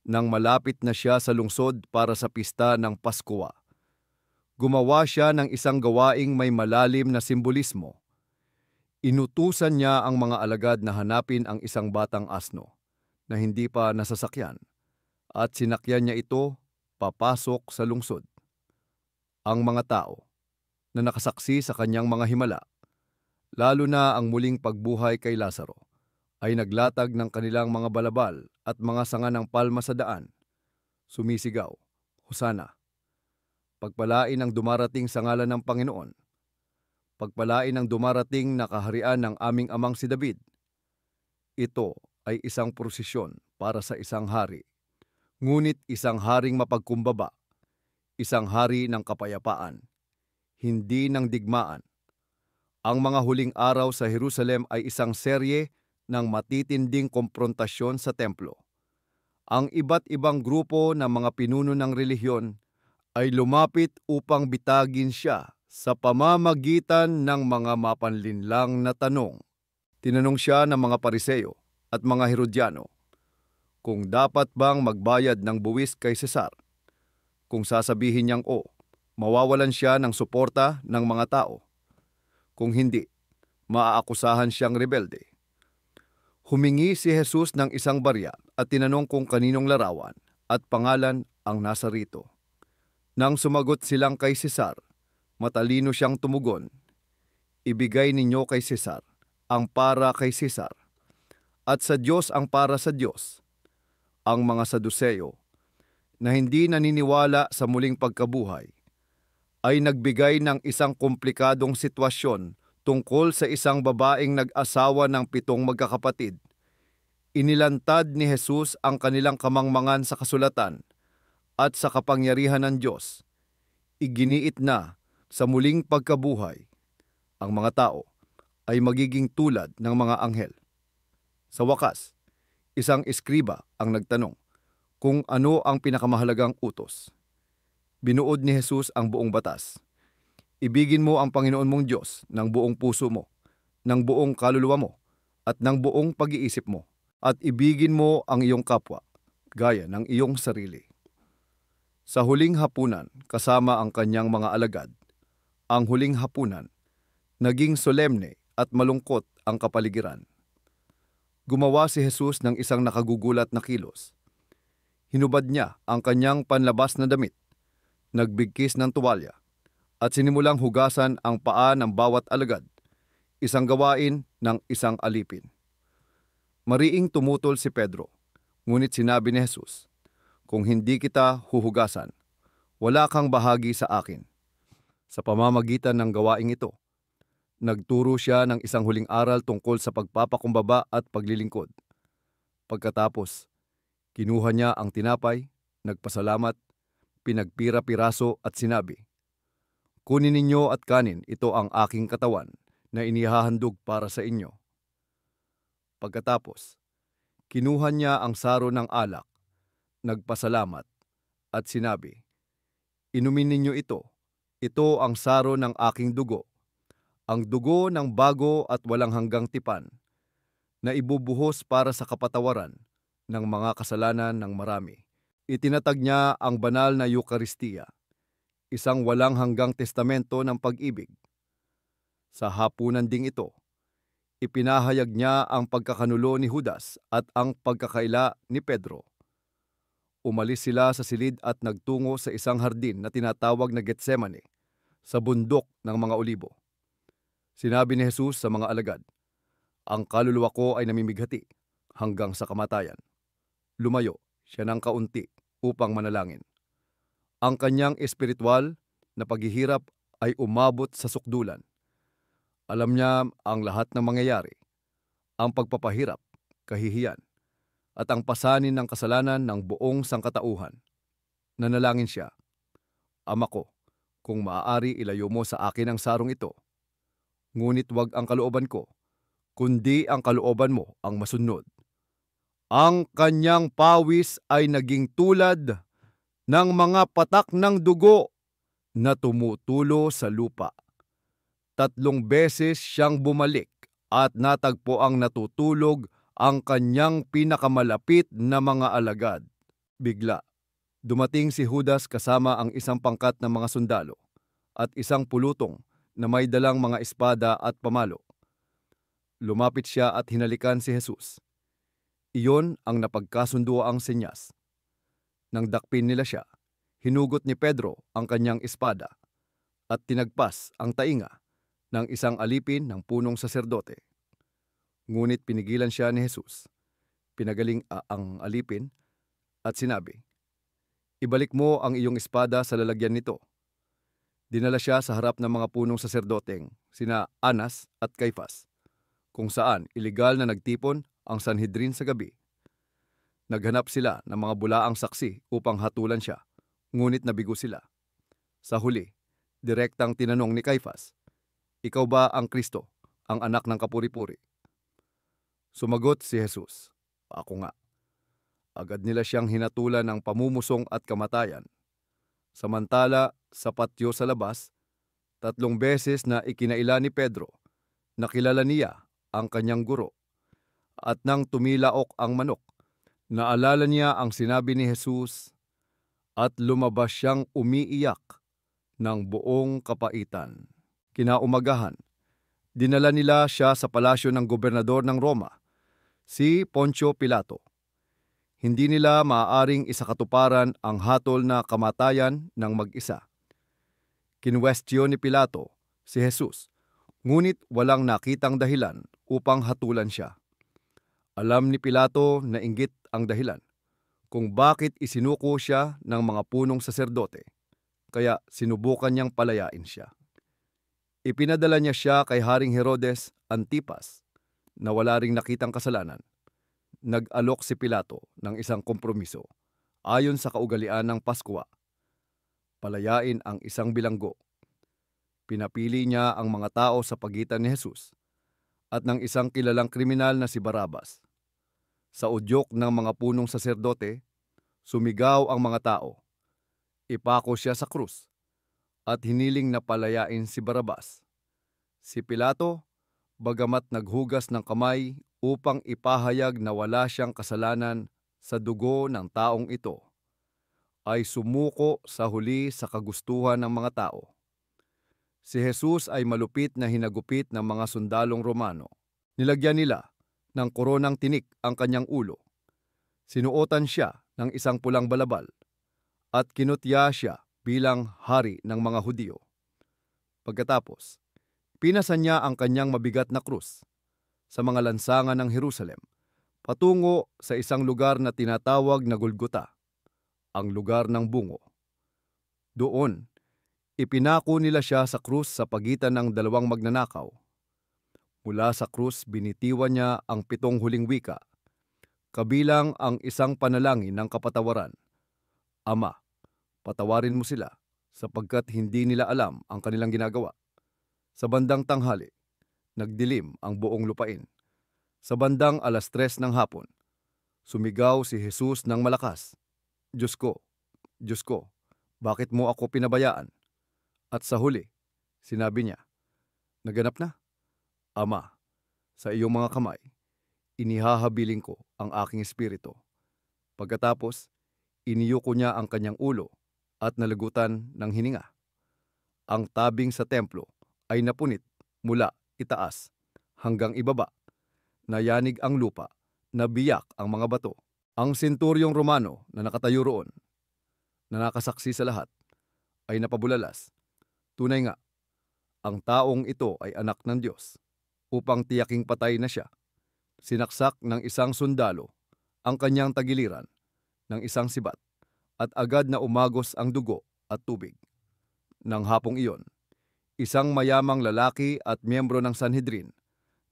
Nang malapit na siya sa lungsod para sa pista ng Paskwa, gumawa siya ng isang gawaing may malalim na simbolismo. Inutusan niya ang mga alagad na hanapin ang isang batang asno na hindi pa nasasakyan at sinakyan niya ito papasok sa lungsod. Ang mga tao na nakasaksi sa kanyang mga himala, lalo na ang muling pagbuhay kay Lazaro, ay naglatag ng kanilang mga balabal at mga sanga ng palma sa daan. Sumisigaw, Hosana! Pagpalain ang dumarating sa ngalan ng Panginoon. Pagpalain ang dumarating na kaharian ng aming amang si David. Ito ay isang prosesyon para sa isang hari, ngunit isang haring mapagkumbaba, isang hari ng kapayapaan, hindi ng digmaan. Ang mga huling araw sa Jerusalem ay isang serye ng matitinding komprontasyon sa templo. Ang iba't ibang grupo ng mga pinuno ng relihiyon ay lumapit upang bitagin siya sa pamamagitan ng mga mapanlinlang na tanong. Tinanong siya ng mga Pariseo at mga Herodiano kung dapat bang magbayad ng buwis kay Cesar. Kung sasabihin niyang mawawalan siya ng suporta ng mga tao. Kung hindi, maaakusahan siyang rebelde. Humingi si Jesus ng isang barya at tinanong kung kaninong larawan at pangalan ang nasa rito. Nang sumagot silang kay Cesar, matalino siyang tumugon, ibigay ninyo kay Cesar ang para kay Cesar, at sa Diyos ang para sa Diyos. Ang mga Saduceo, na hindi naniniwala sa muling pagkabuhay, ay nagbigay ng isang komplikadong sitwasyon tungkol sa isang babaeng nag-asawa ng 7 magkakapatid. Inilantad ni Jesus ang kanilang kamangmangan sa kasulatan at sa kapangyarihan ng Diyos. Iginiit na sa muling pagkabuhay, ang mga tao ay magiging tulad ng mga anghel. Sa wakas, isang eskriba ang nagtanong kung ano ang pinakamahalagang utos. Binuod ni Jesus ang buong batas. Ibigin mo ang Panginoon mong Diyos ng buong puso mo, ng buong kaluluwa mo, at ng buong pag-iisip mo, at ibigin mo ang iyong kapwa, gaya ng iyong sarili. Sa huling hapunan, kasama ang kanyang mga alagad, ang huling hapunan, naging solemne at malungkot ang kapaligiran. Gumawa si Jesus ng isang nakagugulat na kilos. Hinubad niya ang kanyang panlabas na damit, nagbigkis ng tuwalya, at sinimulang hugasan ang paa ng bawat alagad, isang gawain ng isang alipin. Mariing tumutol si Pedro, ngunit sinabi ni Jesus, kung hindi kita huhugasan, wala kang bahagi sa akin. Sa pamamagitan ng gawaing ito, nagturo siya ng isang huling aral tungkol sa pagpapakumbaba at paglilingkod. Pagkatapos, kinuha niya ang tinapay, nagpasalamat, pinagpira-piraso at sinabi, kunin ninyo at kanin, ito ang aking katawan na inihahandog para sa inyo. Pagkatapos, kinuha niya ang saro ng alak, nagpasalamat, at sinabi, inumin ninyo ito. Ito ang saro ng aking dugo, ang dugo ng bago at walang hanggang tipan, na ibubuhos para sa kapatawaran ng mga kasalanan ng marami. Itinatag niya ang banal na Eukaristiya. isang walang hanggang testamento ng pag-ibig. Sa hapunan ding ito, ipinahayag niya ang pagkakanulo ni Judas at ang pagkakaila ni Pedro. Umalis sila sa silid at nagtungo sa isang hardin na tinatawag na Getsemane, sa bundok ng mga olibo. Sinabi ni Jesus sa mga alagad, "Ang kaluluwa ko ay namimighati hanggang sa kamatayan." Lumayo siya ng kaunti upang manalangin. Ang kanyang espiritual na paghihirap ay umabot sa sukdulan. Alam niya ang lahat ng mangyayari, ang pagpapahirap, kahihiyan, at ang pasanin ng kasalanan ng buong sangkatauhan. Nanalangin siya, "Ama ko, kung maaari ilayo mo sa akin ang sarong ito. Ngunit wag ang kalooban ko, kundi ang kalooban mo ang masunod." Ang kanyang pawis ay naging tulad ng mga patak ng dugo na tumutulo sa lupa. 3 beses siyang bumalik at natagpo ang natutulog ang kanyang pinakamalapit na mga alagad. Bigla, dumating si Judas kasama ang isang pangkat ng mga sundalo at isang pulutong na may dalang mga espada at pamalo. Lumapit siya at hinalikan si Jesus. Iyon ang napagkasunduang senyas. Nang dakpin nila siya, hinugot ni Pedro ang kanyang espada at tinagpas ang tainga ng isang alipin ng punong saserdote. Ngunit pinigilan siya ni Jesus. Pinagaling ang alipin at sinabi, "Ibalik mo ang iyong espada sa lalagyan nito." Dinala siya sa harap ng mga punong saserdoteng, sina Anas at Caifas, kung saan iligal na nagtipon ang Sanhedrin sa gabi. Naghanap sila ng mga bulaang saksi upang hatulan siya, ngunit nabigo sila. Sa huli, direktang tinanong ni Caifas, "Ikaw ba ang Kristo, ang anak ng kapuri-puri?" Sumagot si Jesus, "Ako nga." Agad nila siyang hinatulan ng pamumusong at kamatayan. Samantala, sa patio sa labas, 3 beses na ikinaila ni Pedro, nakilala niya ang kanyang guro. At nang tumilaok ang manok, naalala niya ang sinabi ni Jesus at lumabas siyang umiiyak ng buong kapaitan. Kinaumagahan, dinala nila siya sa palasyo ng gobernador ng Roma, si Poncio Pilato. Hindi nila maaaring isakatuparan ang hatol na kamatayan ng mag-isa. Kinwestiyon ni Pilato si Jesus, ngunit walang nakitang dahilan upang hatulan siya. Alam ni Pilato na inggit ang dahilan kung bakit isinuko siya ng mga punong saserdote, kaya sinubukan niyang palayain siya. Ipinadala niya siya kay Haring Herodes Antipas na wala ring nakitang kasalanan. Nag-alok si Pilato ng isang kompromiso ayon sa kaugalian ng Paskwa. Palayain ang isang bilanggo. Pinapili niya ang mga tao sa pagitan ni Jesus at ng isang kilalang kriminal na si Barabas. Sa udyok ng mga punong saserdote, sumigaw ang mga tao. Ipako siya sa krus at hiniling na palayain si Barabas. Si Pilato, bagamat naghugas ng kamay upang ipahayag na wala siyang kasalanan sa dugo ng taong ito, ay sumuko sa huli sa kagustuhan ng mga tao. Si Jesus ay malupit na hinagupit ng mga sundalong Romano. Nilagyan nila ng koronang tinik ang kanyang ulo. Sinuotan siya ng isang pulang balabal at kinutya siya bilang hari ng mga Hudyo. Pagkatapos, pinasan niya ang kanyang mabigat na krus sa mga lansangan ng Jerusalem patungo sa isang lugar na tinatawag na Golgota, ang lugar ng bungo. Doon, ipinako nila siya sa krus sa pagitan ng dalawang magnanakaw. Mula sa krus, binitiwan niya ang 7 huling wika, kabilang ang isang panalangin ng kapatawaran. "Ama, patawarin mo sila sapagkat hindi nila alam ang kanilang ginagawa." Sa bandang tanghali, nagdilim ang buong lupain. Sa bandang 3:00 ng hapon, sumigaw si Jesus ng malakas, Diyos ko, bakit mo ako pinabayaan?" At sa huli, sinabi niya, "Naganap na. Ama, sa iyong mga kamay, inihahabiling ko ang aking espiritu." Pagkatapos, iniyuko niya ang kanyang ulo at nalagutan ng hininga. Ang tabing sa templo ay napunit mula itaas hanggang ibaba, nayanig ang lupa, nabiyak ang mga bato. Ang senturyong Romano na nakatayo roon, na nakasaksi sa lahat, ay napabulalas. Tunay nga, ang taong ito ay anak ng Diyos. Upang tiyaking patay na siya, sinaksak ng isang sundalo ang kanyang tagiliran ng isang sibat at agad na umagos ang dugo at tubig. Nang hapong iyon, isang mayamang lalaki at miyembro ng Sanhedrin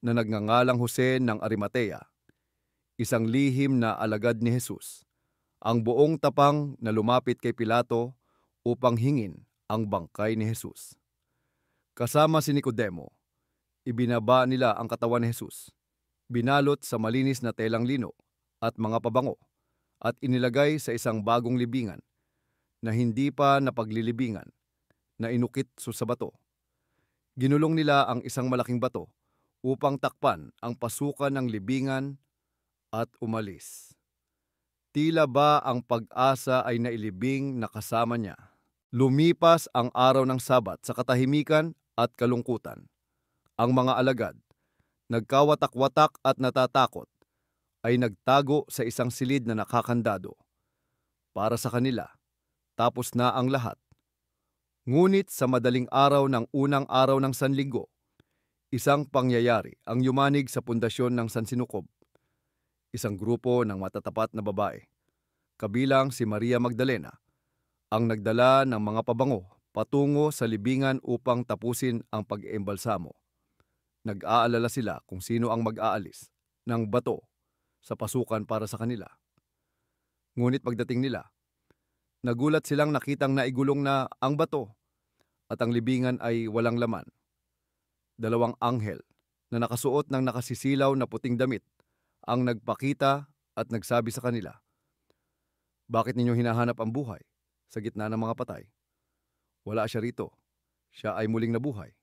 na nagngangalang Jose ng Arimatea, isang lihim na alagad ni Jesus, ang buong tapang na lumapit kay Pilato upang hingin ang bangkay ni Jesus. Kasama si Nicodemo, ibinaba nila ang katawan ni Jesus, binalot sa malinis na telang lino at mga pabango, at inilagay sa isang bagong libingan na hindi pa napaglilibingan, na inukit sa bato. Ginulong nila ang isang malaking bato upang takpan ang pasukan ng libingan at umalis. Tila ba ang pag-asa ay nailibing na kasama niya. Lumipas ang araw ng Sabat sa katahimikan at kalungkutan. Ang mga alagad, nagkawatak-watak at natatakot, ay nagtago sa isang silid na nakakandado. Para sa kanila, tapos na ang lahat. Ngunit sa madaling araw ng unang araw ng Sanlinggo, isang pangyayari ang yumanig sa pundasyon ng Sansinukob. Isang grupo ng matatapat na babae, kabilang si Maria Magdalena, ang nagdala ng mga pabango patungo sa libingan upang tapusin ang pag-eembalsamo. Nag-aalala sila kung sino ang mag-aalis ng bato sa pasukan para sa kanila. Ngunit pagdating nila, nagulat silang nakitang naigulong na ang bato at ang libingan ay walang laman. Dalawang anghel na nakasuot ng nakasisilaw na puting damit ang nagpakita at nagsabi sa kanila, "Bakit ninyo hinahanap ang buhay sa gitna ng mga patay? Wala siya rito. Siya ay muling nabuhay."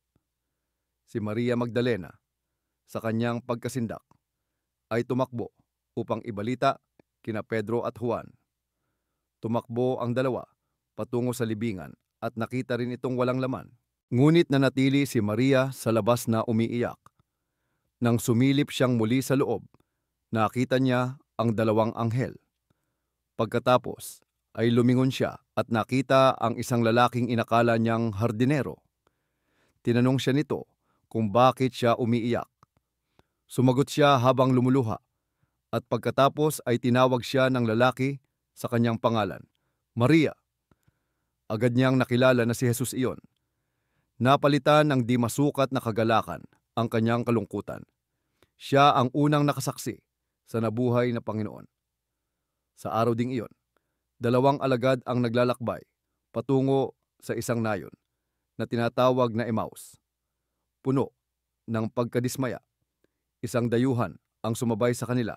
Si Maria Magdalena, sa kanyang pagkasindak, ay tumakbo upang ibalita kina Pedro at Juan. Tumakbo ang dalawa patungo sa libingan at nakita rin itong walang laman. Ngunit nanatili si Maria sa labas na umiiyak. Nang sumilip siyang muli sa loob, nakita niya ang dalawang anghel. Pagkatapos ay lumingon siya at nakita ang isang lalaking inakala niyang hardinero. Tinanong siya nito kung bakit siya umiiyak. Sumagot siya habang lumuluha, at pagkatapos ay tinawag siya ng lalaki sa kanyang pangalan, Maria. Agad niyang nakilala na si Jesus iyon. Napalitan ng di masukat na kagalakan ang kanyang kalungkutan. Siya ang unang nakasaksi sa nabuhay na Panginoon. Sa araw ding iyon, dalawang alagad ang naglalakbay patungo sa isang nayon na tinatawag na Emmaus. Puno ng pagkadismaya, isang dayuhan ang sumabay sa kanila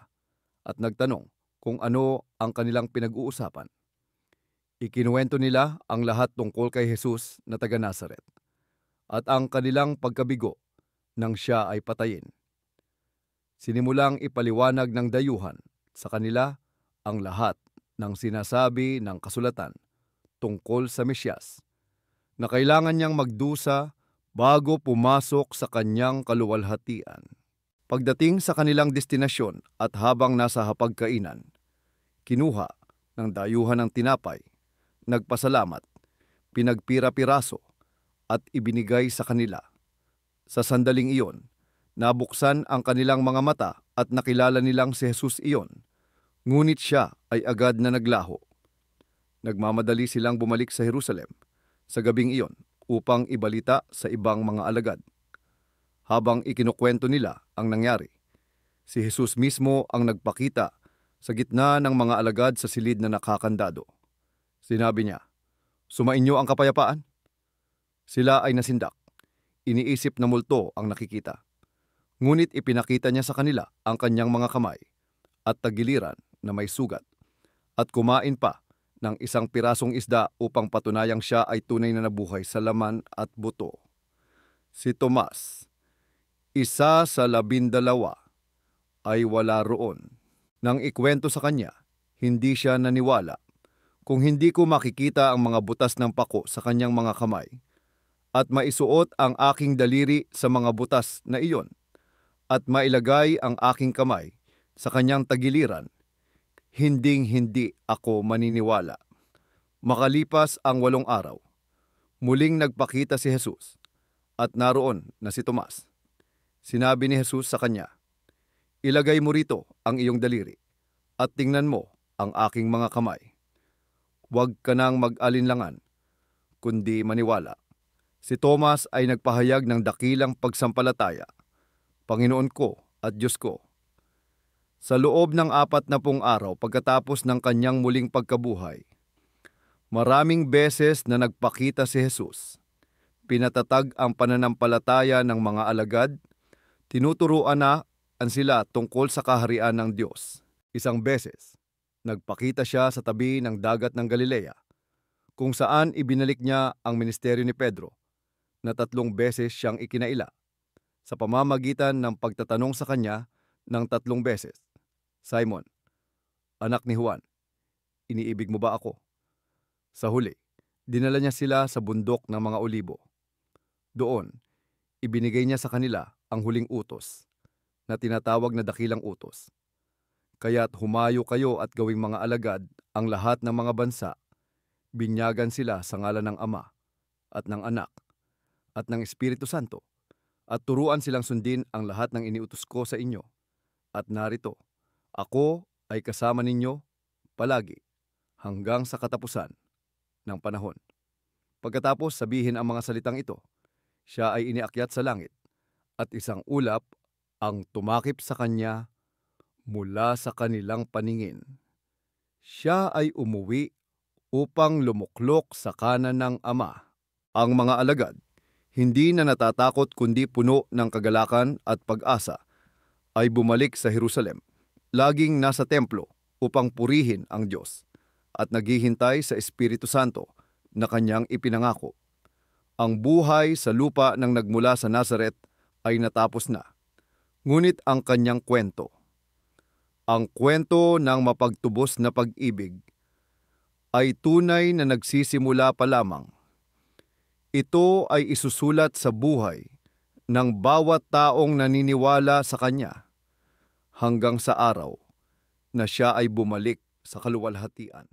at nagtanong kung ano ang kanilang pinag-uusapan. Ikinuwento nila ang lahat tungkol kay Jesus na taga Nazaret at ang kanilang pagkabigo nang siya ay patayin. Sinimulang ipaliwanag ng dayuhan sa kanila ang lahat ng sinasabi ng kasulatan tungkol sa Mesyas, na kailangan niyang magdusa bago pumasok sa kanyang kaluwalhatian. Pagdating sa kanilang destinasyon at habang nasa hapagkainan, kinuha ng dayuhan ng tinapay, nagpasalamat, pinagpira-piraso at ibinigay sa kanila. Sa sandaling iyon, nabuksan ang kanilang mga mata at nakilala nilang si Jesus iyon, ngunit siya ay agad na naglaho. Nagmamadali silang bumalik sa Jerusalem sa gabing iyon upang ibalita sa ibang mga alagad. Habang ikinukwento nila ang nangyari, si Jesus mismo ang nagpakita sa gitna ng mga alagad sa silid na nakakandado. Sinabi niya, "Sumainyo ang kapayapaan." Sila ay nasindak. Iniisip na multo ang nakikita. Ngunit ipinakita niya sa kanila ang kanyang mga kamay at tagiliran na may sugat, at kumain pa ng isang pirasong isda upang patunayang siya ay tunay na nabuhay sa laman at buto. Si Tomas, isa sa 12, ay wala roon. Nang ikwento sa kanya, hindi siya naniwala. "Kung hindi ko makikita ang mga butas ng pako sa kanyang mga kamay, at maisuot ang aking daliri sa mga butas na iyon, at mailagay ang aking kamay sa kanyang tagiliran, hinding-hindi ako maniniwala. Makalipas ang 8 araw, muling nagpakita si Jesus, at naroon na si Tomas. Sinabi ni Jesus sa kanya, "Ilagay mo rito ang iyong daliri, at tingnan mo ang aking mga kamay. Huwag ka nang mag-alinlangan, kundi maniwala." Si Tomas ay nagpahayag ng dakilang pagsampalataya, "Panginoon ko at Diyos ko." Sa loob ng 40 araw pagkatapos ng kanyang muling pagkabuhay, maraming beses na nagpakita si Jesus. Pinatatag ang pananampalataya ng mga alagad, tinuturuan na sila tungkol sa kaharian ng Diyos. Isang beses, nagpakita siya sa tabi ng dagat ng Galilea, kung saan ibinalik niya ang ministeryo ni Pedro, na 3 beses siyang ikinaila, sa pamamagitan ng pagtatanong sa kanya ng 3 beses, "Simon, anak ni Juan, iniibig mo ba ako?" Sa huli, dinala niya sila sa bundok ng mga Olibo. Doon, ibinigay niya sa kanila ang huling utos, na tinatawag na dakilang utos. "Kaya't humayo kayo at gawing mga alagad ang lahat ng mga bansa, binyagan sila sa ngalan ng Ama at ng Anak at ng Espiritu Santo, at turuan silang sundin ang lahat ng iniutos ko sa inyo. At narito, ako ay kasama ninyo palagi hanggang sa katapusan ng panahon." Pagkatapos sabihin ang mga salitang ito, siya ay iniakyat sa langit, at isang ulap ang tumakip sa kanya mula sa kanilang paningin. Siya ay umuwi upang lumuklok sa kanan ng Ama. Ang mga alagad, hindi na natatakot kundi puno ng kagalakan at pag-asa, ay bumalik sa Jerusalem, laging nasa templo upang purihin ang Diyos, at naghihintay sa Espiritu Santo na kanyang ipinangako. Ang buhay sa lupa nang nagmula sa Nazaret ay natapos na. Ngunit ang kanyang kwento, ang kwento ng mapagtubos na pag-ibig, ay tunay na nagsisimula pa lamang. Ito ay isusulat sa buhay ng bawat taong naniniwala sa kanya, hanggang sa araw na siya ay bumalik sa kaluwalhatian.